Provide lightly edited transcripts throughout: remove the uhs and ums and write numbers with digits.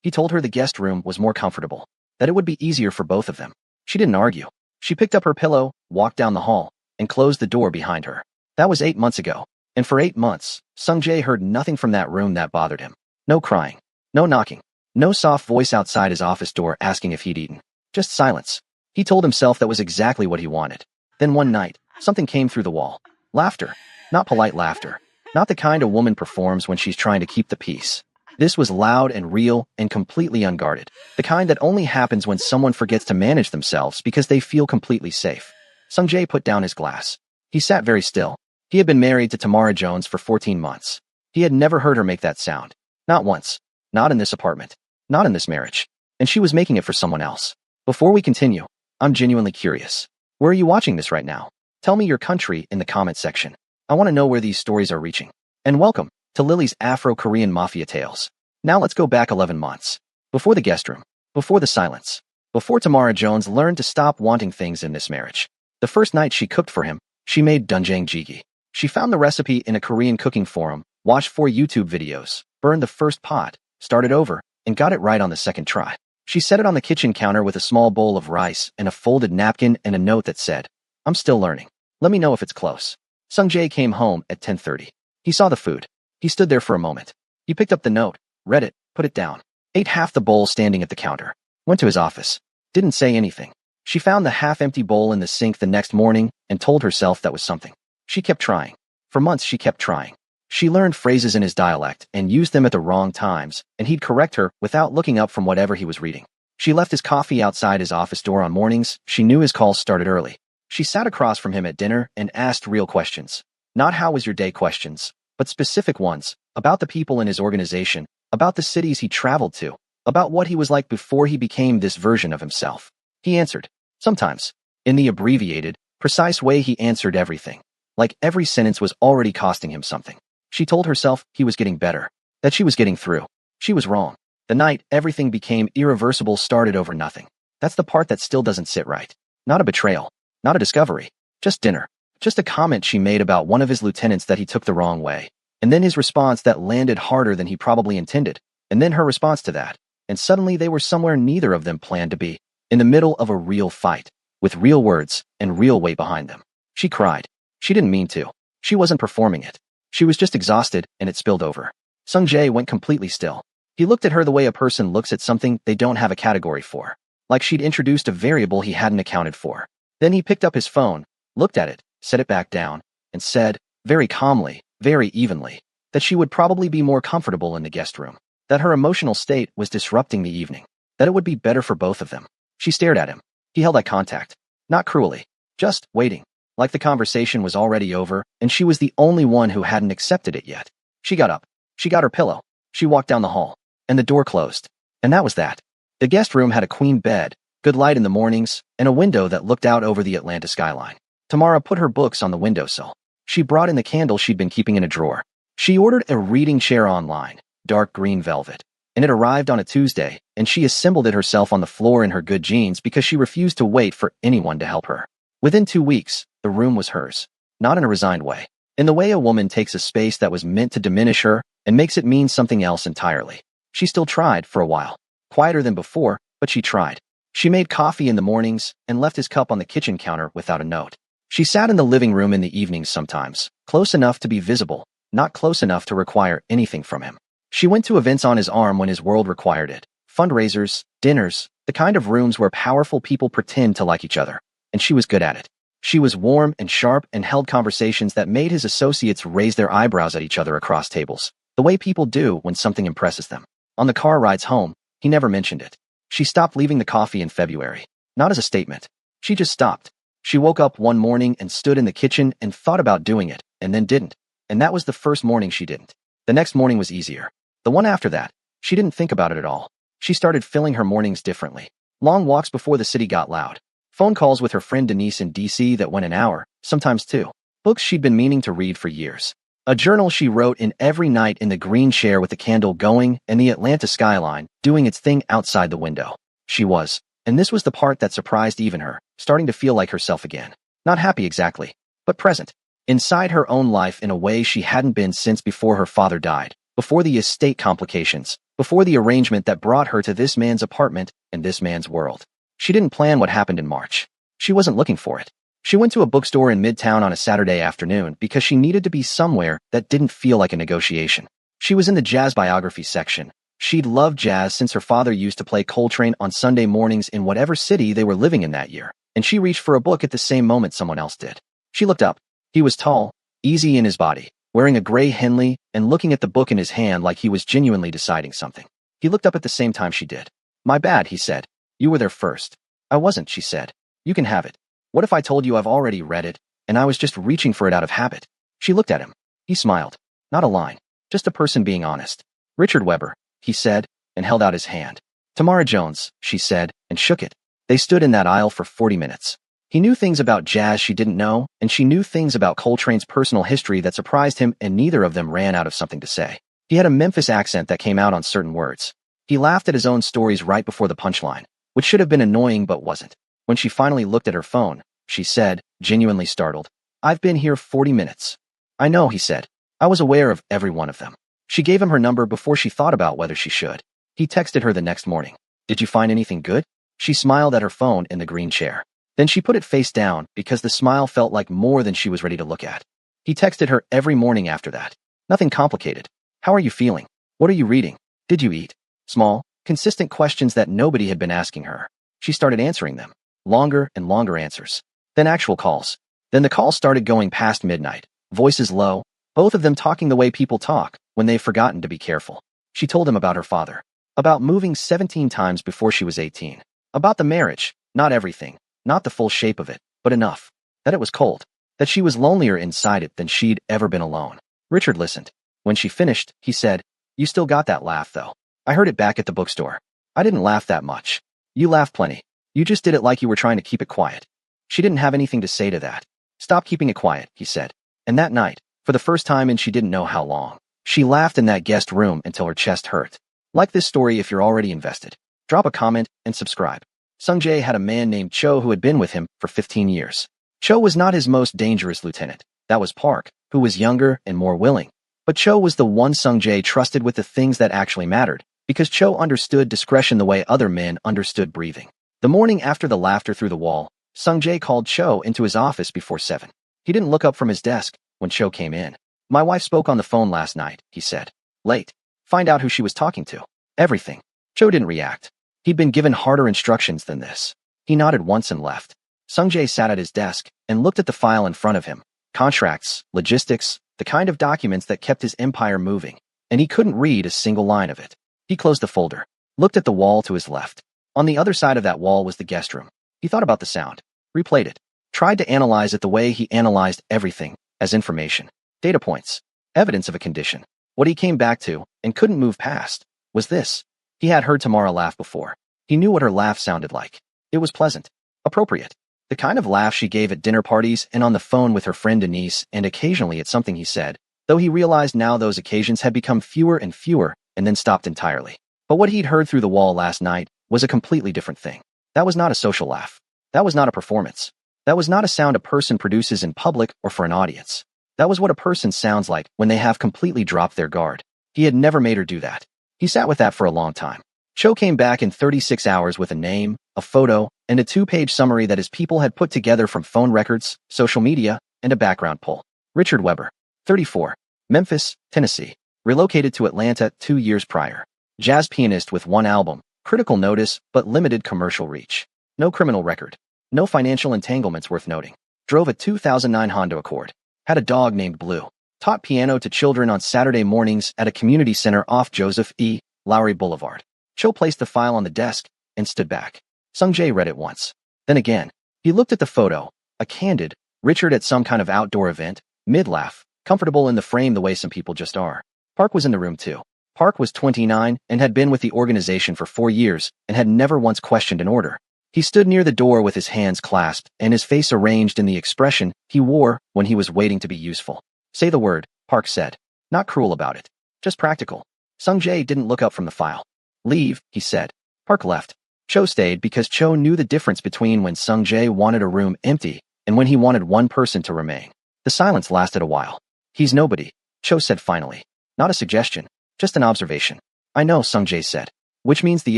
He told her the guest room was more comfortable, that it would be easier for both of them. She didn't argue. She picked up her pillow, walked down the hall, and closed the door behind her. That was 8 months ago, and for 8 months, Sung-jae heard nothing from that room that bothered him. No crying, no knocking, no soft voice outside his office door asking if he'd eaten. Just silence. He told himself that was exactly what he wanted. Then one night, something came through the wall. Laughter. Not polite laughter. Not the kind a woman performs when she's trying to keep the peace. This was loud and real and completely unguarded. The kind that only happens when someone forgets to manage themselves because they feel completely safe. Sung-jae put down his glass. He sat very still. He had been married to Tamara Jones for 14 months. He had never heard her make that sound. Not once. Not in this apartment. Not in this marriage. And she was making it for someone else. Before we continue, I'm genuinely curious. Where are you watching this right now? Tell me your country in the comment section. I want to know where these stories are reaching. And welcome to Lily's Afro-Korean Mafia Tales. Now let's go back 11 months. Before the guest room. Before the silence. Before Tamara Jones learned to stop wanting things in this marriage. The first night she cooked for him, she made doenjang jjigae. She found the recipe in a Korean cooking forum, watched 4 YouTube videos, burned the first pot, started over, and got it right on the second try. She set it on the kitchen counter with a small bowl of rice and a folded napkin and a note that said, "I'm still learning. Let me know if it's close." Sung-jae came home at 10:30. He saw the food. He stood there for a moment. He picked up the note, read it, put it down, ate half the bowl standing at the counter, went to his office, didn't say anything. She found the half-empty bowl in the sink the next morning and told herself that was something. She kept trying. For months she kept trying. She learned phrases in his dialect and used them at the wrong times, and he'd correct her without looking up from whatever he was reading. She left his coffee outside his office door on mornings. She knew his calls started early. She sat across from him at dinner and asked real questions. Not how was your day questions, but specific ones, about the people in his organization, about the cities he traveled to, about what he was like before he became this version of himself. He answered. Sometimes. In the abbreviated, precise way he answered everything. Like every sentence was already costing him something. She told herself he was getting better, that she was getting through. She was wrong. The night everything became irreversible started over nothing. That's the part that still doesn't sit right. Not a betrayal. Not a discovery. Just dinner. Just a comment she made about one of his lieutenants that he took the wrong way. And then his response that landed harder than he probably intended. And then her response to that. And suddenly they were somewhere neither of them planned to be. In the middle of a real fight. With real words and real weight behind them. She cried. She didn't mean to. She wasn't performing it. She was just exhausted, and it spilled over. Sung-jae went completely still. He looked at her the way a person looks at something they don't have a category for. Like she'd introduced a variable he hadn't accounted for. Then he picked up his phone, looked at it, set it back down, and said, very calmly, very evenly, that she would probably be more comfortable in the guest room. That her emotional state was disrupting the evening. That it would be better for both of them. She stared at him. He held eye contact. Not cruelly. Just waiting. Like the conversation was already over, and she was the only one who hadn't accepted it yet. She got up. She got her pillow. She walked down the hall. And the door closed. And that was that. The guest room had a queen bed, good light in the mornings, and a window that looked out over the Atlanta skyline. Tamara put her books on the windowsill. She brought in the candle she'd been keeping in a drawer. She ordered a reading chair online, dark green velvet. And it arrived on a Tuesday, and she assembled it herself on the floor in her good jeans because she refused to wait for anyone to help her. Within 2 weeks, the room was hers. Not in a resigned way. In the way a woman takes a space that was meant to diminish her and makes it mean something else entirely. She still tried for a while. Quieter than before, but she tried. She made coffee in the mornings and left his cup on the kitchen counter without a note. She sat in the living room in the evenings sometimes, close enough to be visible, not close enough to require anything from him. She went to events on his arm when his world required it. Fundraisers, dinners, the kind of rooms where powerful people pretend to like each other. And she was good at it. She was warm and sharp and held conversations that made his associates raise their eyebrows at each other across tables, the way people do when something impresses them. On the car rides home, he never mentioned it. She stopped leaving the coffee in February. Not as a statement. She just stopped. She woke up one morning and stood in the kitchen and thought about doing it, and then didn't. And that was the first morning she didn't. The next morning was easier. The one after that, she didn't think about it at all. She started filling her mornings differently. Long walks before the city got loud. Phone calls with her friend Denise in DC that went an hour, sometimes 2. Books she'd been meaning to read for years. A journal she wrote in every night in the green chair with the candle going and the Atlanta skyline doing its thing outside the window. She was, and this was the part that surprised even her, starting to feel like herself again. Not happy exactly, but present. Inside her own life in a way she hadn't been since before her father died, before the estate complications, before the arrangement that brought her to this man's apartment and this man's world. She didn't plan what happened in March. She wasn't looking for it. She went to a bookstore in Midtown on a Saturday afternoon because she needed to be somewhere that didn't feel like a negotiation. She was in the jazz biography section. She'd loved jazz since her father used to play Coltrane on Sunday mornings in whatever city they were living in that year, and she reached for a book at the same moment someone else did. She looked up. He was tall, easy in his body, wearing a gray Henley and looking at the book in his hand like he was genuinely deciding something. He looked up at the same time she did. "My bad," he said. "You were there first." "I wasn't," she said. "You can have it." "What if I told you I've already read it, and I was just reaching for it out of habit?" She looked at him. He smiled. Not a line. Just a person being honest. "Richard Weber," he said, and held out his hand. "Tamara Jones," she said, and shook it. They stood in that aisle for 40 minutes. He knew things about jazz she didn't know, and she knew things about Coltrane's personal history that surprised him, and neither of them ran out of something to say. He had a Memphis accent that came out on certain words. He laughed at his own stories right before the punchline, which should have been annoying but wasn't. When she finally looked at her phone, she said, genuinely startled, "I've been here 40 minutes. "I know," he said. "I was aware of every one of them." She gave him her number before she thought about whether she should. He texted her the next morning. "Did you find anything good?" She smiled at her phone in the green chair. Then she put it face down because the smile felt like more than she was ready to look at. He texted her every morning after that. Nothing complicated. "How are you feeling? What are you reading? Did you eat?" Small, consistent questions that nobody had been asking her. She started answering them. Longer and longer answers. Then actual calls. Then the calls started going past midnight. Voices low, both of them talking the way people talk when they've forgotten to be careful. She told him about her father. About moving 17 times before she was 18. About the marriage. Not everything. Not the full shape of it, but enough. That it was cold. That she was lonelier inside it than she'd ever been alone. Richard listened. When she finished, he said, "You still got that laugh, though. I heard it back at the bookstore. I didn't laugh that much. You laughed plenty. You just did it like you were trying to keep it quiet." She didn't have anything to say to that. "Stop keeping it quiet," he said. And that night, for the first time in she didn't know how long, she laughed in that guest room until her chest hurt. Like this story if you're already invested. Drop a comment and subscribe. Sung Jae had a man named Cho who had been with him for 15 years. Cho was not his most dangerous lieutenant. That was Park, who was younger and more willing. But Cho was the one Sung Jae trusted with the things that actually mattered, because Cho understood discretion the way other men understood breathing. The morning after the laughter through the wall, Sung Jae called Cho into his office before 7. He didn't look up from his desk when Cho came in. "My wife spoke on the phone last night," he said. "Late. Find out who she was talking to. Everything." Cho didn't react. He'd been given harder instructions than this. He nodded once and left. Sung Jae sat at his desk and looked at the file in front of him. Contracts, logistics, the kind of documents that kept his empire moving, and he couldn't read a single line of it. He closed the folder, looked at the wall to his left. On the other side of that wall was the guest room. He thought about the sound, replayed it, tried to analyze it the way he analyzed everything, as information, data points, evidence of a condition. What he came back to, and couldn't move past, was this. He had heard Tamara laugh before. He knew what her laugh sounded like. It was pleasant, appropriate. The kind of laugh she gave at dinner parties and on the phone with her friend Denise, and occasionally at something he said, though he realized now those occasions had become fewer and fewer and then stopped entirely. But what he'd heard through the wall last night was a completely different thing. That was not a social laugh. That was not a performance. That was not a sound a person produces in public or for an audience. That was what a person sounds like when they have completely dropped their guard. He had never made her do that. He sat with that for a long time. Cho came back in 36 hours with a name, a photo, and a 2-page summary that his people had put together from phone records, social media, and a background poll. Richard Weber, 34, Memphis, Tennessee, relocated to Atlanta 2 years prior. Jazz pianist with 1 album, critical notice, but limited commercial reach. No criminal record. No financial entanglements worth noting. Drove a 2009 Honda Accord. Had a dog named Blue. Taught piano to children on Saturday mornings at a community center off Joseph E. Lowry Boulevard. Cho placed the file on the desk and stood back. Sung Jae read it once. Then again. He looked at the photo, a candid Richard at some kind of outdoor event, mid-laugh, comfortable in the frame the way some people just are. Park was in the room too. Park was 29 and had been with the organization for 4 years and had never once questioned an order. He stood near the door with his hands clasped and his face arranged in the expression he wore when he was waiting to be useful. "Say the word," Park said. Not cruel about it. Just practical. Sung Jae didn't look up from the file. "Leave," he said. Park left. Cho stayed because Cho knew the difference between when Sung Jae wanted a room empty and when he wanted one person to remain. The silence lasted a while. "He's nobody," Cho said finally. Not a suggestion, Just an observation. I know, Sung-jae said. Which means the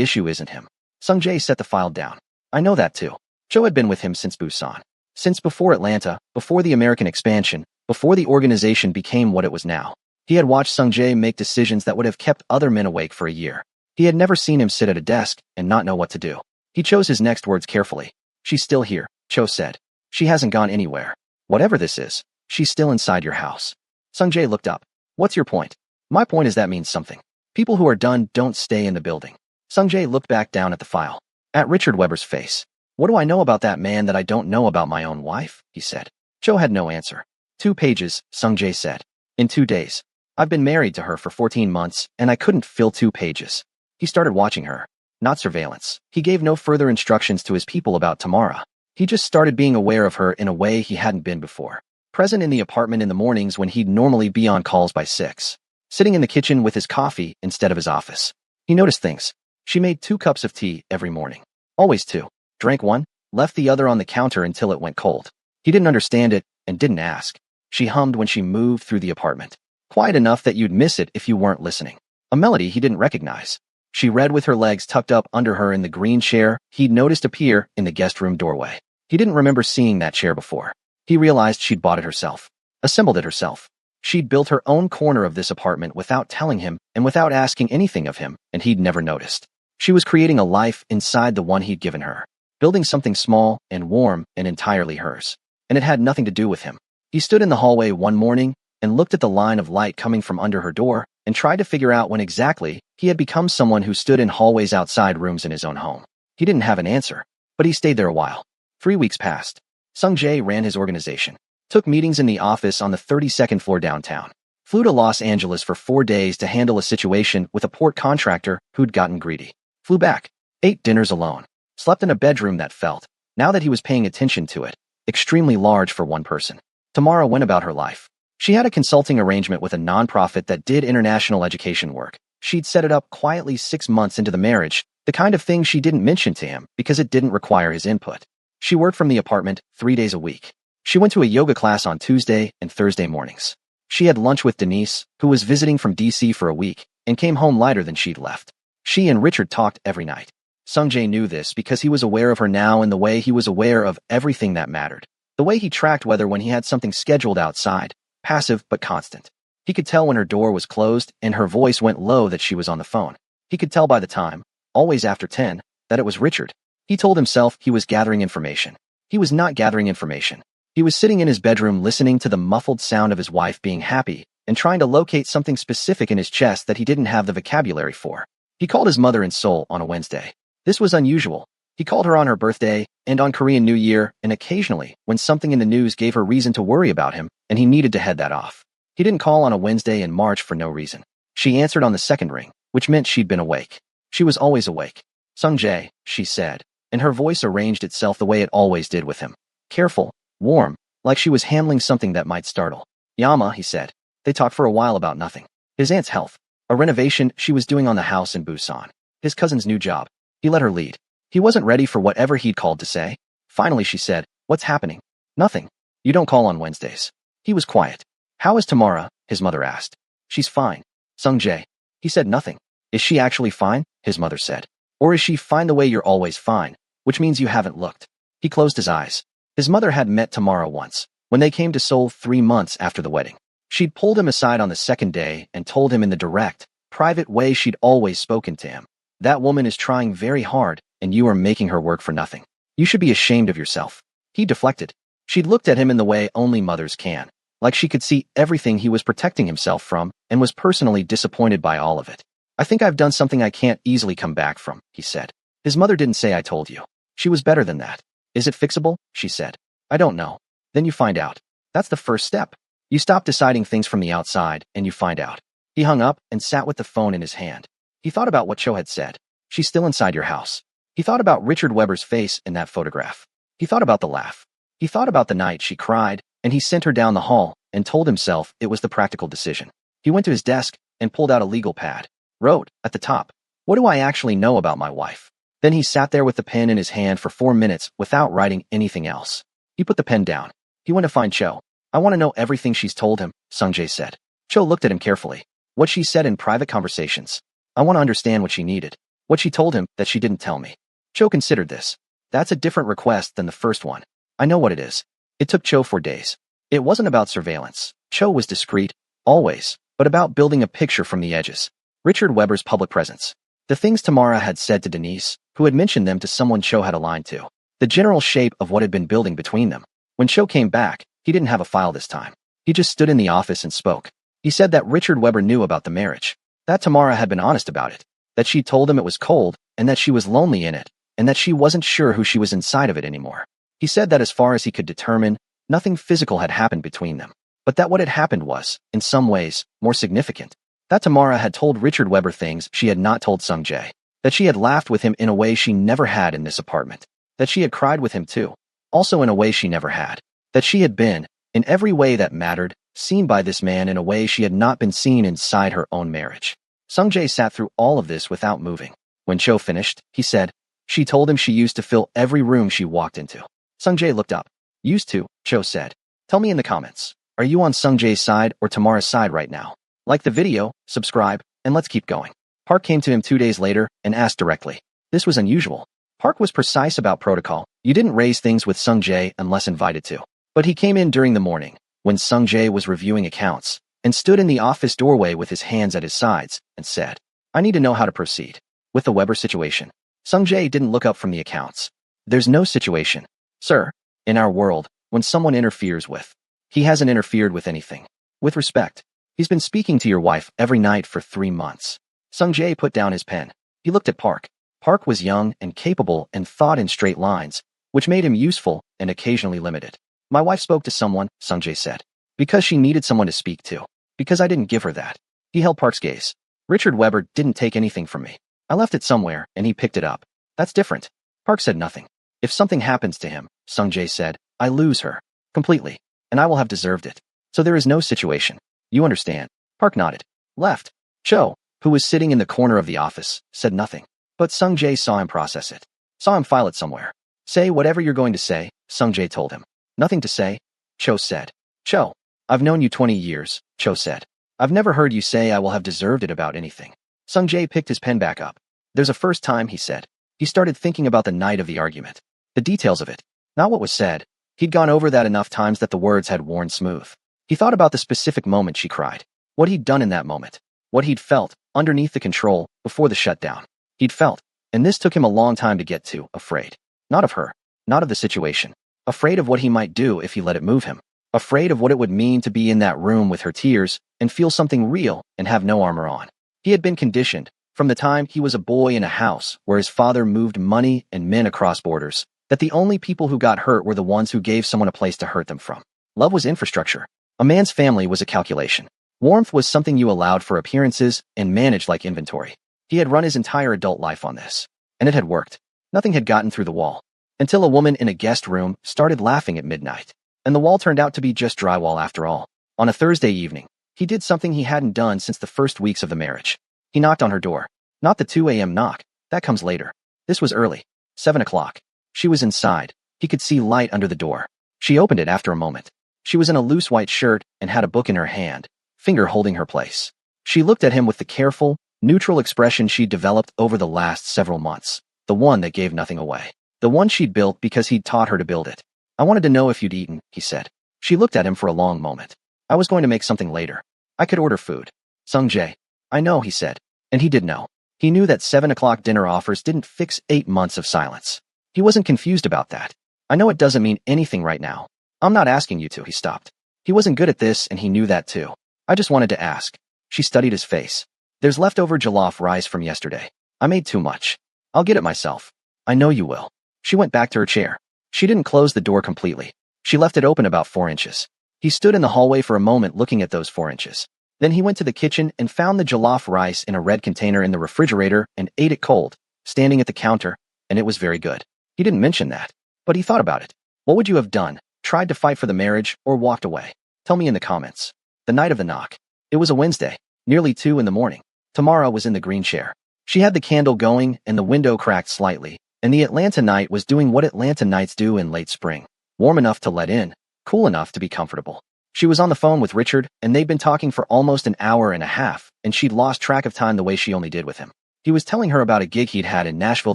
issue isn't him. Sung-jae set the file down. I know that too. Cho had been with him since Busan. Since before Atlanta, before the American expansion, before the organization became what it was now. He had watched Sung-jae make decisions that would have kept other men awake for a year. He had never seen him sit at a desk and not know what to do. He chose his next words carefully. She's still here, Cho said. She hasn't gone anywhere. Whatever this is, she's still inside your house. Sung-jae looked up. What's your point? My point is that means something. People who are done don't stay in the building. Sung-jae looked back down at the file. At Richard Weber's face. What do I know about that man that I don't know about my own wife? He said. Cho had no answer. 2 pages, Sung-jae said. In 2 days. I've been married to her for 14 months, and I couldn't fill 2 pages. He started watching her. Not surveillance. He gave no further instructions to his people about Tamara. He just started being aware of her in a way he hadn't been before. Present in the apartment in the mornings when he'd normally be on calls by 6. Sitting in the kitchen with his coffee instead of his office. He noticed things. She made 2 cups of tea every morning. Always 2. Drank 1, left the other on the counter until it went cold. He didn't understand it and didn't ask. She hummed when she moved through the apartment. Quiet enough that you'd miss it if you weren't listening. A melody he didn't recognize. She read with her legs tucked up under her in the green chair he'd noticed appear in the guest room doorway. He didn't remember seeing that chair before. He realized she'd bought it herself. Assembled it herself. She'd built her own corner of this apartment without telling him and without asking anything of him, and he'd never noticed. She was creating a life inside the one he'd given her. Building something small and warm and entirely hers. And it had nothing to do with him. He stood in the hallway one morning and looked at the line of light coming from under her door and tried to figure out when exactly he had become someone who stood in hallways outside rooms in his own home. He didn't have an answer, but he stayed there a while. 3 weeks passed. Sung-jae ran his organization. Took meetings in the office on the 32nd floor downtown. Flew to Los Angeles for 4 days to handle a situation with a port contractor who'd gotten greedy. Flew back. Ate dinners alone. Slept in a bedroom that felt, now that he was paying attention to it, extremely large for one person. Tamara went about her life. She had a consulting arrangement with a nonprofit that did international education work. She'd set it up quietly 6 months into the marriage, the kind of thing she didn't mention to him because it didn't require his input. She worked from the apartment 3 days a week. She went to a yoga class on Tuesday and Thursday mornings. She had lunch with Denise, who was visiting from DC for a week, and came home lighter than she'd left. She and Richard talked every night. Sung-jae knew this because he was aware of her now in the way he was aware of everything that mattered. The way he tracked weather when he had something scheduled outside, passive but constant. He could tell when her door was closed and her voice went low that she was on the phone. He could tell by the time, always after 10, that it was Richard. He told himself he was gathering information. He was not gathering information. He was sitting in his bedroom listening to the muffled sound of his wife being happy and trying to locate something specific in his chest that he didn't have the vocabulary for. He called his mother in Seoul on a Wednesday. This was unusual. He called her on her birthday and on Korean New Year and occasionally when something in the news gave her reason to worry about him and he needed to head that off. He didn't call on a Wednesday in March for no reason. She answered on the second ring, which meant she'd been awake. She was always awake. Sung-jae, she said, and her voice arranged itself the way it always did with him. Careful, warm, like she was handling something that might startle. Yama, he said. They talked for a while about nothing. His aunt's health. A renovation she was doing on the house in Busan. His cousin's new job. He let her lead. He wasn't ready for whatever he'd called to say. Finally she said, "What's happening?" "Nothing. You don't call on Wednesdays." He was quiet. "How is Tamara?" his mother asked. "She's fine." Sung-jae. He said nothing. "Is she actually fine?" his mother said. "Or is she fine the way you're always fine, which means you haven't looked?" He closed his eyes. His mother had met Tamara once, when they came to Seoul 3 months after the wedding. She'd pulled him aside on the second day and told him in the direct, private way she'd always spoken to him. "That woman is trying very hard, and you are making her work for nothing. You should be ashamed of yourself." He deflected. She'd looked at him in the way only mothers can, like she could see everything he was protecting himself from and was personally disappointed by all of it. "I think I've done something I can't easily come back from," he said. His mother didn't say "I told you." She was better than that. "Is it fixable?" she said. "I don't know." "Then you find out. That's the first step. You stop deciding things from the outside, and you find out." He hung up and sat with the phone in his hand. He thought about what Cho had said. "She's still inside your house." He thought about Richard Weber's face in that photograph. He thought about the laugh. He thought about the night she cried, and he sent her down the hall and told himself it was the practical decision. He went to his desk and pulled out a legal pad. Wrote, at the top, "What do I actually know about my wife?" Then he sat there with the pen in his hand for 4 minutes without writing anything else. He put the pen down. He went to find Cho. "I want to know everything she's told him," Sung-jae said. Cho looked at him carefully. What she said in private conversations. I want to understand what she needed. What she told him that she didn't tell me. Cho considered this. That's a different request than the first one. I know what it is. It took Cho 4 days. It wasn't about surveillance. Cho was discreet, always, but about building a picture from the edges. Richard Weber's public presence. The things Tamara had said to Denise, who had mentioned them to someone Cho had aligned to. The general shape of what had been building between them. When Cho came back, he didn't have a file this time. He just stood in the office and spoke. He said that Richard Weber knew about the marriage. That Tamara had been honest about it. That she told him it was cold, and that she was lonely in it, and that she wasn't sure who she was inside of it anymore. He said that as far as he could determine, nothing physical had happened between them. But that what had happened was, in some ways, more significant. That Tamara had told Richard Weber things she had not told Sung Jae. That she had laughed with him in a way she never had in this apartment. That she had cried with him too, also in a way she never had. That she had been, in every way that mattered, seen by this man in a way she had not been seen inside her own marriage. Sung Jae sat through all of this without moving. When Cho finished, he said, she told him she used to fill every room she walked into. Sung Jae looked up. Used to, Cho said. Tell me in the comments. Are you on Sung Jae's side or Tamara's side right now? Like the video, subscribe, and let's keep going. Park came to him 2 days later and asked directly. This was unusual. Park was precise about protocol. You didn't raise things with Sung Jae unless invited to. But he came in during the morning, when Sung Jae was reviewing accounts, and stood in the office doorway with his hands at his sides, and said, I need to know how to proceed. With the Weber situation. Sung Jae didn't look up from the accounts. There's no situation. Sir, in our world, when someone interferes with, he hasn't interfered with anything. With respect, he's been speaking to your wife every night for 3 months. Sung Jae put down his pen. He looked at Park. Park was young and capable and thought in straight lines, which made him useful and occasionally limited. My wife spoke to someone, Sung Jae said. Because she needed someone to speak to. Because I didn't give her that. He held Park's gaze. Richard Weber didn't take anything from me. I left it somewhere, and he picked it up. That's different. Park said nothing. If something happens to him, Sung Jae said, I lose her. Completely. And I will have deserved it. So there is no situation. You understand. Park nodded. Left. Cho, who was sitting in the corner of the office, said nothing. But Sung Jae saw him process it. Saw him file it somewhere. Say whatever you're going to say, Sung Jae told him. Nothing to say? Cho said. Cho, I've known you 20 years, Cho said. I've never heard you say I will have deserved it about anything. Sung Jae picked his pen back up. There's a first time, he said. He started thinking about the night of the argument. The details of it. Not what was said. He'd gone over that enough times that the words had worn smooth. He thought about the specific moment she cried. What he'd done in that moment. What he'd felt, underneath the control, before the shutdown. He'd felt, and this took him a long time to get to, afraid. Not of her. Not of the situation. Afraid of what he might do if he let it move him. Afraid of what it would mean to be in that room with her tears and feel something real and have no armor on. He had been conditioned, from the time he was a boy in a house where his father moved money and men across borders, that the only people who got hurt were the ones who gave someone a place to hurt them from. Love was infrastructure. A man's family was a calculation. Warmth was something you allowed for appearances and managed like inventory. He had run his entire adult life on this. And it had worked. Nothing had gotten through the wall. Until a woman in a guest room started laughing at midnight. And the wall turned out to be just drywall after all. On a Thursday evening, he did something he hadn't done since the first weeks of the marriage. He knocked on her door. Not the 2 a.m. knock. That comes later. This was early. 7 o'clock. She was inside. He could see light under the door. She opened it after a moment. She was in a loose white shirt and had a book in her hand, finger holding her place. She looked at him with the careful, neutral expression she'd developed over the last several months. The one that gave nothing away. The one she'd built because he'd taught her to build it. I wanted to know if you'd eaten, he said. She looked at him for a long moment. I was going to make something later. I could order food. Sung Jae. I know, he said. And he did know. He knew that 7 o'clock dinner offers didn't fix 8 months of silence. He wasn't confused about that. I know it doesn't mean anything right now. I'm not asking you to, he stopped. He wasn't good at this and he knew that too. I just wanted to ask. She studied his face. There's leftover jollof rice from yesterday. I made too much. I'll get it myself. I know you will. She went back to her chair. She didn't close the door completely. She left it open about 4 inches. He stood in the hallway for a moment looking at those 4 inches. Then he went to the kitchen and found the jollof rice in a red container in the refrigerator and ate it cold, standing at the counter, and it was very good. He didn't mention that, but he thought about it. What would you have done? Tried to fight for the marriage or walked away? Tell me in the comments. The night of the knock. It was a Wednesday, nearly 2 in the morning. Tamara was in the green chair. She had the candle going and the window cracked slightly, and the Atlanta night was doing what Atlanta nights do in late spring. Warm enough to let in, cool enough to be comfortable. She was on the phone with Richard, and they'd been talking for almost an hour and a half, and she'd lost track of time the way she only did with him. He was telling her about a gig he'd had in Nashville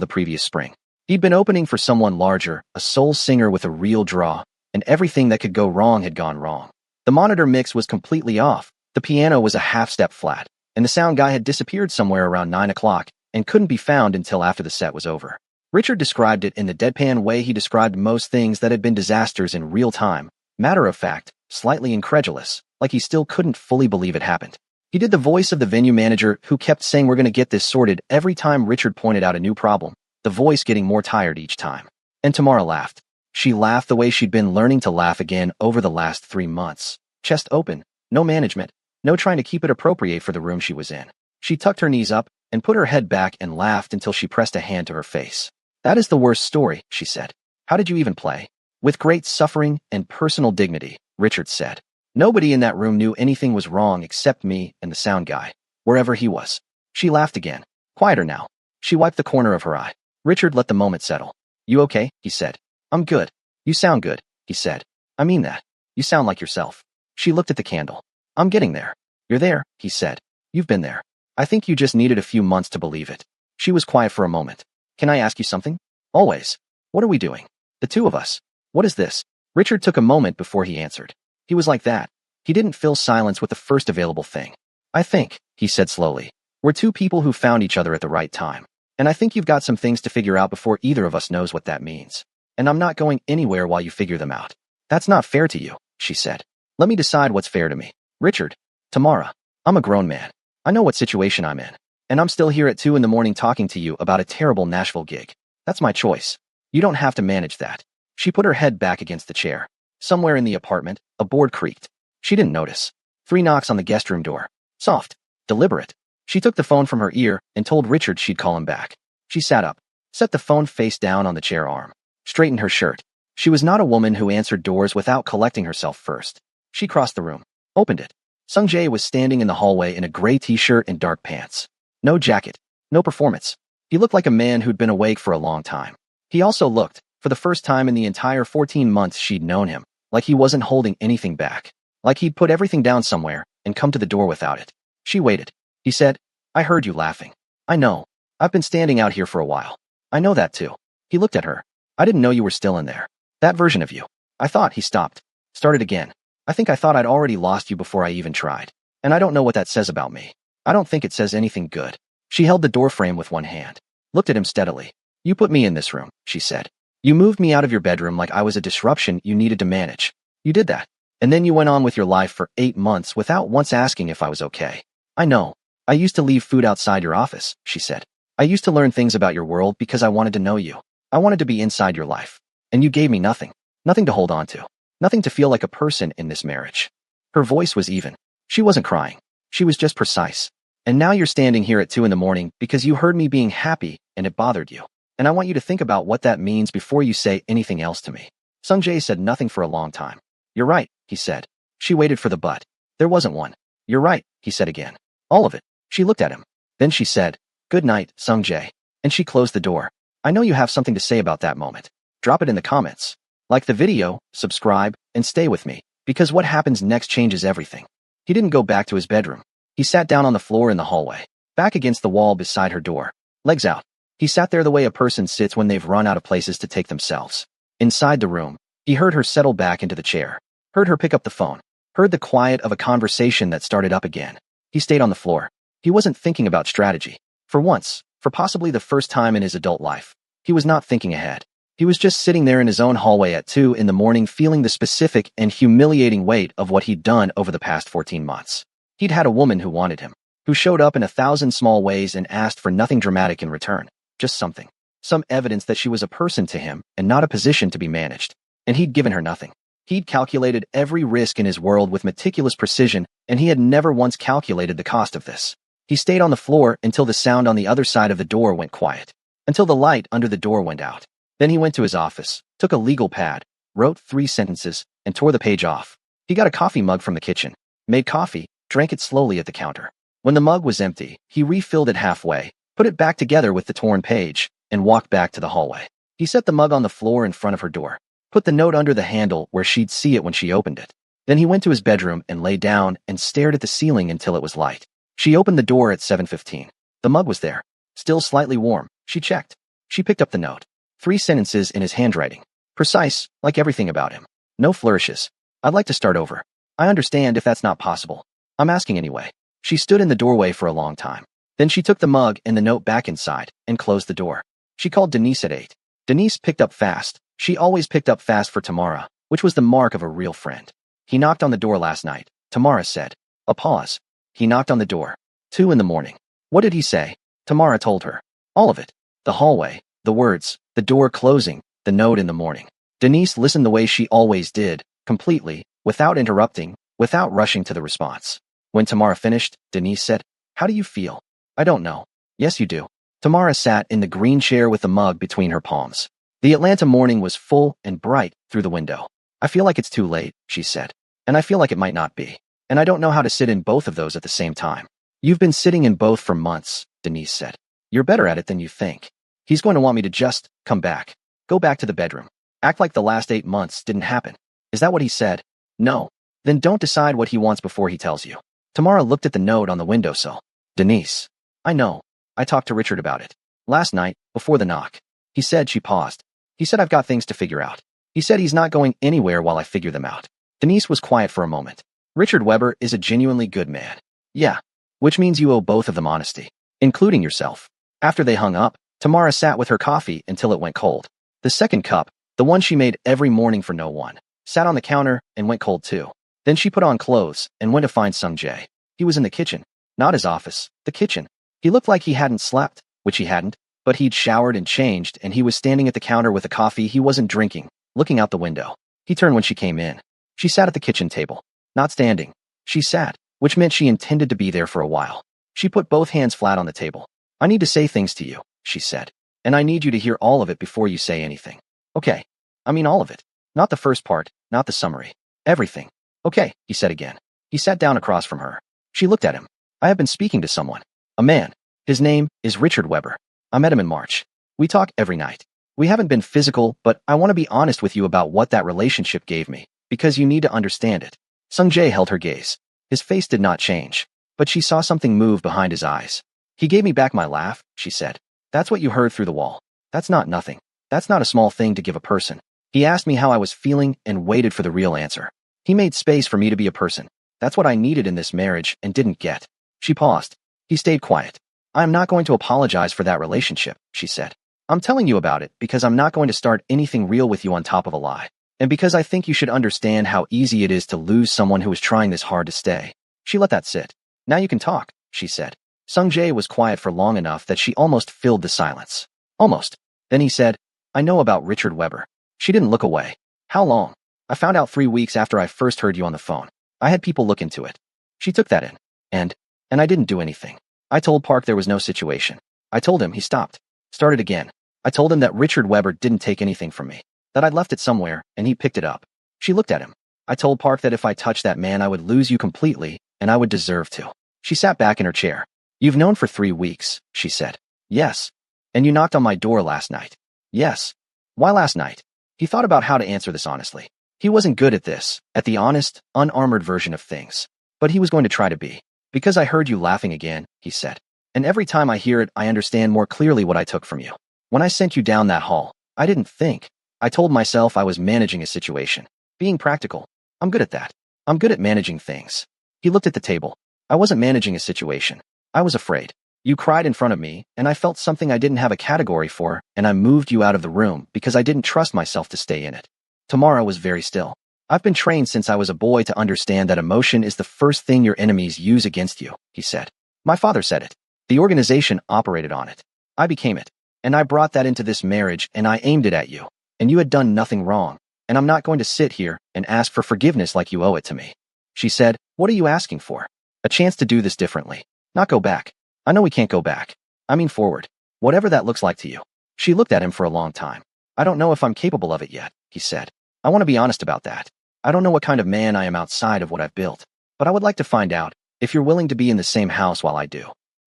the previous spring. He'd been opening for someone larger, a soul singer with a real draw, and everything that could go wrong had gone wrong. The monitor mix was completely off, the piano was a half-step flat, and the sound guy had disappeared somewhere around 9 o'clock and couldn't be found until after the set was over. Richard described it in the deadpan way he described most things that had been disasters in real time, matter-of-fact, slightly incredulous, like he still couldn't fully believe it happened. He did the voice of the venue manager who kept saying we're going to get this sorted every time Richard pointed out a new problem, the voice getting more tired each time. And Tamara laughed. She laughed the way she'd been learning to laugh again over the last 3 months. Chest open, no management, no trying to keep it appropriate for the room she was in. She tucked her knees up and put her head back and laughed until she pressed a hand to her face. That is the worst story, she said. How did you even play? With great suffering and personal dignity, Richard said. Nobody in that room knew anything was wrong except me and the sound guy, wherever he was. She laughed again. Quieter now. She wiped the corner of her eye. Richard let the moment settle. You okay? He said. I'm good. You sound good, he said. I mean that. You sound like yourself. She looked at the candle. I'm getting there. You're there, he said. You've been there. I think you just needed a few months to believe it. She was quiet for a moment. Can I ask you something? Always. What are we doing? The two of us. What is this? Richard took a moment before he answered. He was like that. He didn't fill silence with the first available thing. I think, he said slowly, we're two people who found each other at the right time. And I think you've got some things to figure out before either of us knows what that means. And I'm not going anywhere while you figure them out. That's not fair to you, she said. Let me decide what's fair to me. Richard. Tamara. I'm a grown man. I know what situation I'm in. And I'm still here at 2 in the morning talking to you about a terrible Nashville gig. That's my choice. You don't have to manage that. She put her head back against the chair. Somewhere in the apartment, a board creaked. She didn't notice. 3 knocks on the guest room door. Soft. Deliberate. She took the phone from her ear and told Richard she'd call him back. She sat up, set the phone face down on the chair arm, straightened her shirt. She was not a woman who answered doors without collecting herself first. She crossed the room, opened it. Sung Jae was standing in the hallway in a gray t-shirt and dark pants. No jacket, no performance. He looked like a man who'd been awake for a long time. He also looked, for the first time in the entire 14 months she'd known him, like he wasn't holding anything back. Like he'd put everything down somewhere and come to the door without it. She waited. He said, I heard you laughing. I know. I've been standing out here for a while. I know that too. He looked at her. I didn't know you were still in there. That version of you. I thought, he stopped. Started again. I think I thought I'd already lost you before I even tried. And I don't know what that says about me. I don't think it says anything good. She held the door frame with one hand. Looked at him steadily. You put me in this room, she said. You moved me out of your bedroom like I was a disruption you needed to manage. You did that. And then you went on with your life for 8 months without once asking if I was okay. I know. I used to leave food outside your office, she said. I used to learn things about your world because I wanted to know you. I wanted to be inside your life. And you gave me nothing. Nothing to hold on to. Nothing to feel like a person in this marriage. Her voice was even. She wasn't crying. She was just precise. And now you're standing here at 2 in the morning because you heard me being happy and it bothered you. And I want you to think about what that means before you say anything else to me. Sung Jae said nothing for a long time. You're right, he said. She waited for the but. There wasn't one. You're right, he said again. All of it. She looked at him. Then she said, Good night, Sung Jae. And she closed the door. I know you have something to say about that moment. Drop it in the comments. Like the video, subscribe, and stay with me, because what happens next changes everything. He didn't go back to his bedroom. He sat down on the floor in the hallway, back against the wall beside her door, legs out. He sat there the way a person sits when they've run out of places to take themselves. Inside the room, he heard her settle back into the chair, heard her pick up the phone, heard the quiet of a conversation that started up again. He stayed on the floor. He wasn't thinking about strategy. For once, for possibly the first time in his adult life, he was not thinking ahead. He was just sitting there in his own hallway at 2 in the morning feeling the specific and humiliating weight of what he'd done over the past 14 months. He'd had a woman who wanted him, who showed up in 1,000 small ways and asked for nothing dramatic in return, just something. Some evidence that she was a person to him and not a position to be managed. And he'd given her nothing. He'd calculated every risk in his world with meticulous precision, and he had never once calculated the cost of this. He stayed on the floor until the sound on the other side of the door went quiet, until the light under the door went out. Then he went to his office, took a legal pad, wrote 3 sentences, and tore the page off. He got a coffee mug from the kitchen, made coffee, drank it slowly at the counter. When the mug was empty, he refilled it halfway, put it back together with the torn page, and walked back to the hallway. He set the mug on the floor in front of her door, put the note under the handle where she'd see it when she opened it. Then he went to his bedroom and lay down and stared at the ceiling until it was light. She opened the door at 7:15. The mug was there, still slightly warm. She checked. She picked up the note. 3 sentences in his handwriting. Precise, like everything about him. No flourishes. I'd like to start over. I understand if that's not possible. I'm asking anyway. She stood in the doorway for a long time. Then she took the mug and the note back inside and closed the door. She called Denise at 8. Denise picked up fast. She always picked up fast for Tamara, which was the mark of a real friend. He knocked on the door last night, Tamara said. A pause. He knocked on the door. 2 in the morning. What did he say? Tamara told her. All of it. The hallway, the words, the door closing, the note in the morning. Denise listened the way she always did, completely, without interrupting, without rushing to the response. When Tamara finished, Denise said, How do you feel? I don't know. Yes, you do. Tamara sat in the green chair with the mug between her palms. The Atlanta morning was full and bright through the window. I feel like it's too late, she said. And I feel like it might not be. And I don't know how to sit in both of those at the same time. You've been sitting in both for months, Denise said. You're better at it than you think. He's going to want me to just come back. Go back to the bedroom. Act like the last 8 months didn't happen. Is that what he said? No. Then don't decide what he wants before he tells you. Tamara looked at the note on the windowsill. Denise. I know. I talked to Richard about it. Last night, before the knock. He said she paused. He said I've got things to figure out. He said he's not going anywhere while I figure them out. Denise was quiet for a moment. Richard Weber is a genuinely good man. Yeah. Which means you owe both of them honesty. Including yourself. After they hung up, Tamara sat with her coffee until it went cold. The second cup, the one she made every morning for no one, sat on the counter and went cold too. Then she put on clothes and went to find Sung Jae. He was in the kitchen. Not his office, the kitchen. He looked like he hadn't slept, which he hadn't, but he'd showered and changed and he was standing at the counter with a coffee he wasn't drinking, looking out the window. He turned when she came in. She sat at the kitchen table. Not standing. She sat, which meant she intended to be there for a while. She put both hands flat on the table. I need to say things to you, she said. And I need you to hear all of it before you say anything. Okay. I mean all of it. Not the first part, not the summary. Everything. Okay, he said again. He sat down across from her. She looked at him. I have been speaking to someone. A man. His name is Richard Weber. I met him in March. We talk every night. We haven't been physical, but I want to be honest with you about what that relationship gave me, because you need to understand it. Sung Jae held her gaze. His face did not change, but she saw something move behind his eyes. He gave me back my laugh, she said. That's what you heard through the wall. That's not nothing. That's not a small thing to give a person. He asked me how I was feeling and waited for the real answer. He made space for me to be a person. That's what I needed in this marriage and didn't get. She paused. He stayed quiet. I'm not going to apologize for that relationship, she said. I'm telling you about it because I'm not going to start anything real with you on top of a lie. And because I think you should understand how easy it is to lose someone who is trying this hard to stay. She let that sit. Now you can talk, she said. Sung Jae was quiet for long enough that she almost filled the silence. Almost. Then he said, I know about Richard Weber. She didn't look away. How long? I found out 3 weeks after I first heard you on the phone. I had people look into it. She took that in. And I didn't do anything. I told Park there was no situation. I told him he stopped. Started again. I told him that Richard Weber didn't take anything from me. That I'd left it somewhere, and he picked it up. She looked at him. I told Park that if I touched that man I would lose you completely, and I would deserve to. She sat back in her chair. You've known for 3 weeks, she said. Yes. And you knocked on my door last night. Yes. Why last night? He thought about how to answer this honestly. He wasn't good at this, at the honest, unarmored version of things. But he was going to try to be. Because I heard you laughing again, he said. And every time I hear it, I understand more clearly what I took from you. When I sent you down that hall, I didn't think. I told myself I was managing a situation. Being practical. I'm good at that. I'm good at managing things. He looked at the table. I wasn't managing a situation. I was afraid. You cried in front of me, and I felt something I didn't have a category for, and I moved you out of the room because I didn't trust myself to stay in it. Tamara was very still. I've been trained since I was a boy to understand that emotion is the first thing your enemies use against you, he said. My father said it. The organization operated on it. I became it. And I brought that into this marriage and I aimed it at you. And you had done nothing wrong. And I'm not going to sit here and ask for forgiveness like you owe it to me. She said, what are you asking for? A chance to do this differently. Not go back. I know we can't go back. I mean forward. Whatever that looks like to you. She looked at him for a long time. I don't know if I'm capable of it yet, he said. I want to be honest about that. I don't know what kind of man I am outside of what I've built. But I would like to find out if you're willing to be in the same house while I do.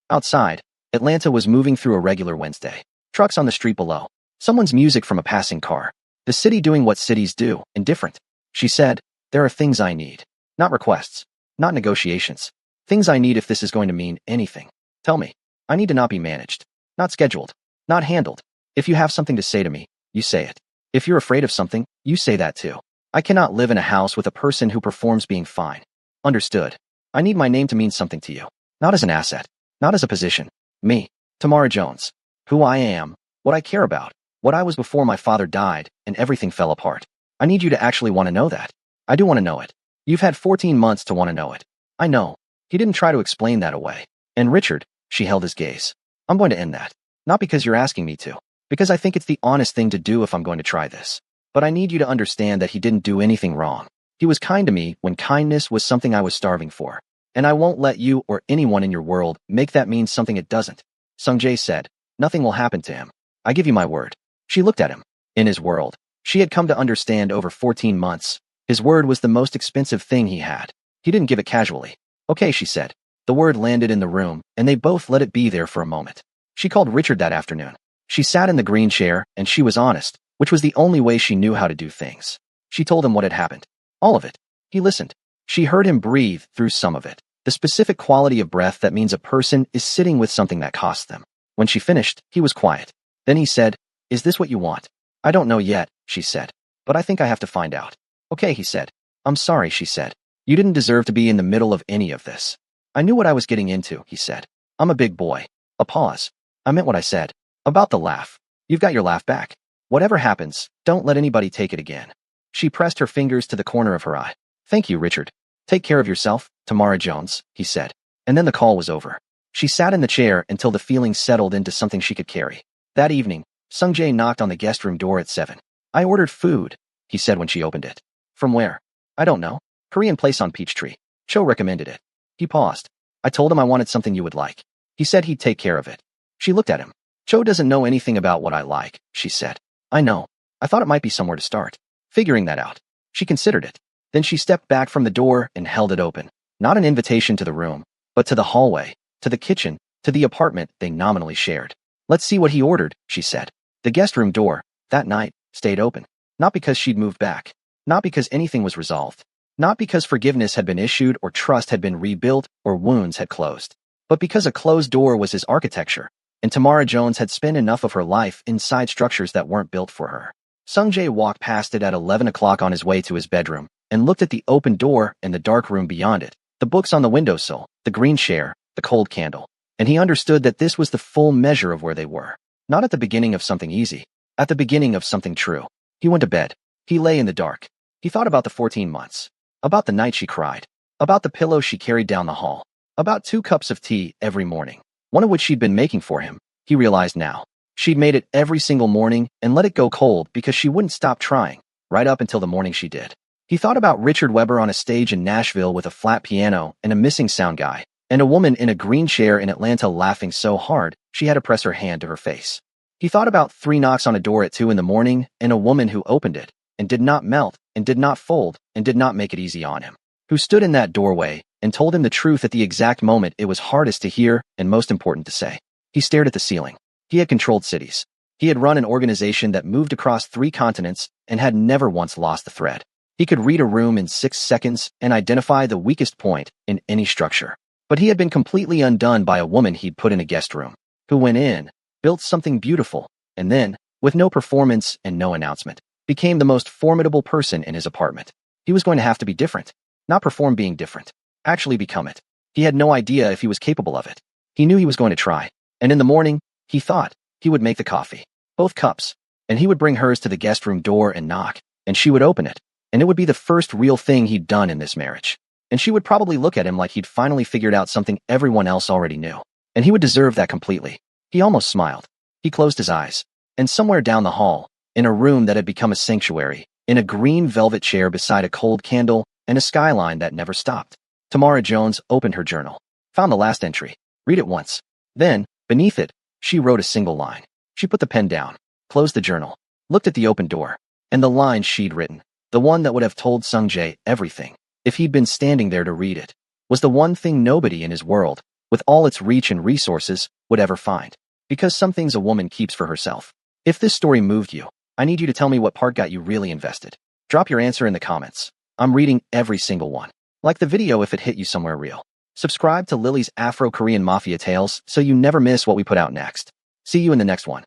Outside, Atlanta was moving through a regular Wednesday. Trucks on the street below. Someone's music from a passing car. The city doing what cities do, indifferent. She said, there are things I need. Not requests. Not negotiations. Things I need if this is going to mean anything. Tell me. I need to not be managed. Not scheduled. Not handled. If you have something to say to me, you say it. If you're afraid of something, you say that too. I cannot live in a house with a person who performs being fine. Understood. I need my name to mean something to you. Not as an asset. Not as a position. Me. Tamara Jones. Who I am. What I care about. What I was before my father died and everything fell apart. I need you to actually want to know that. I do want to know it. You've had 14 months to want to know it. I know. He didn't try to explain that away. And Richard, she held his gaze. I'm going to end that. Not because you're asking me to. Because I think it's the honest thing to do if I'm going to try this. But I need you to understand that he didn't do anything wrong. He was kind to me when kindness was something I was starving for. And I won't let you or anyone in your world make that mean something it doesn't. Sung-jae said, nothing will happen to him. I give you my word. She looked at him. In his world, she had come to understand over 14 months. His word was the most expensive thing he had. He didn't give it casually. Okay, she said. The word landed in the room, and they both let it be there for a moment. She called Richard that afternoon. She sat in the green chair, and she was honest, which was the only way she knew how to do things. She told him what had happened. All of it. He listened. She heard him breathe through some of it. The specific quality of breath that means a person is sitting with something that costs them. When she finished, he was quiet. Then he said, is this what you want? I don't know yet, she said. But I think I have to find out. Okay, he said. I'm sorry, she said. You didn't deserve to be in the middle of any of this. I knew what I was getting into, he said. I'm a big boy. A pause. I meant what I said. About the laugh. You've got your laugh back. Whatever happens, don't let anybody take it again. She pressed her fingers to the corner of her eye. Thank you, Richard. Take care of yourself, Tamara Jones, he said. And then the call was over. She sat in the chair until the feeling settled into something she could carry. That evening, Sung-jae knocked on the guest room door at 7. I ordered food, he said when she opened it. From where? I don't know. Korean place on Peachtree. Cho recommended it. He paused. I told him I wanted something you would like. He said he'd take care of it. She looked at him. Cho doesn't know anything about what I like, she said. I know. I thought it might be somewhere to start. Figuring that out. She considered it. Then she stepped back from the door and held it open. Not an invitation to the room, but to the hallway, to the kitchen, to the apartment they nominally shared. Let's see what he ordered, she said. The guest room door, that night, stayed open. Not because she'd moved back. Not because anything was resolved. Not because forgiveness had been issued or trust had been rebuilt or wounds had closed. But because a closed door was his architecture, and Tamara Jones had spent enough of her life inside structures that weren't built for her. Sung-jae walked past it at 11 o'clock on his way to his bedroom, and looked at the open door and the dark room beyond it, the books on the windowsill, the green chair, the cold candle. And he understood that this was the full measure of where they were. Not at the beginning of something easy. At the beginning of something true. He went to bed. He lay in the dark. He thought about the 14 months. About the night she cried. About the pillow she carried down the hall. About 2 cups of tea every morning. One of which she'd been making for him. He realized now. She'd made it every single morning and let it go cold because she wouldn't stop trying, right up until the morning she did. He thought about Richard Weber on a stage in Nashville with a flat piano and a missing sound guy, and a woman in a green chair in Atlanta laughing so hard she had to press her hand to her face. He thought about 3 knocks on a door at 2 in the morning and a woman who opened it, and did not melt, and did not fold, and did not make it easy on him, who stood in that doorway and told him the truth at the exact moment it was hardest to hear and most important to say. He stared at the ceiling. He had controlled cities. He had run an organization that moved across 3 continents and had never once lost the thread. He could read a room in 6 seconds and identify the weakest point in any structure. But he had been completely undone by a woman he'd put in a guest room, who went in, built something beautiful, and then, with no performance and no announcement, became the most formidable person in his apartment. He was going to have to be different. Not perform being different. Actually become it. He had no idea if he was capable of it. He knew he was going to try. And in the morning, he thought, he would make the coffee. Both cups. And he would bring hers to the guest room door and knock, and she would open it. And it would be the first real thing he'd done in this marriage. And she would probably look at him like he'd finally figured out something everyone else already knew. And he would deserve that completely. He almost smiled. He closed his eyes. And somewhere down the hall, in a room that had become a sanctuary, in a green velvet chair beside a cold candle and a skyline that never stopped, Tamara Jones opened her journal. Found the last entry. Read it once. Then, beneath it, she wrote a single line. She put the pen down, closed the journal, looked at the open door, and the line she'd written, the one that would have told Sung-jae everything, if he'd been standing there to read it, was the one thing nobody in his world, with all its reach and resources, would ever find. Because some things a woman keeps for herself. If this story moved you, I need you to tell me what part got you really invested. Drop your answer in the comments. I'm reading every single one. Like the video if it hit you somewhere real. Subscribe to Lily's Afro-Korean Mafia Tales so you never miss what we put out next. See you in the next one.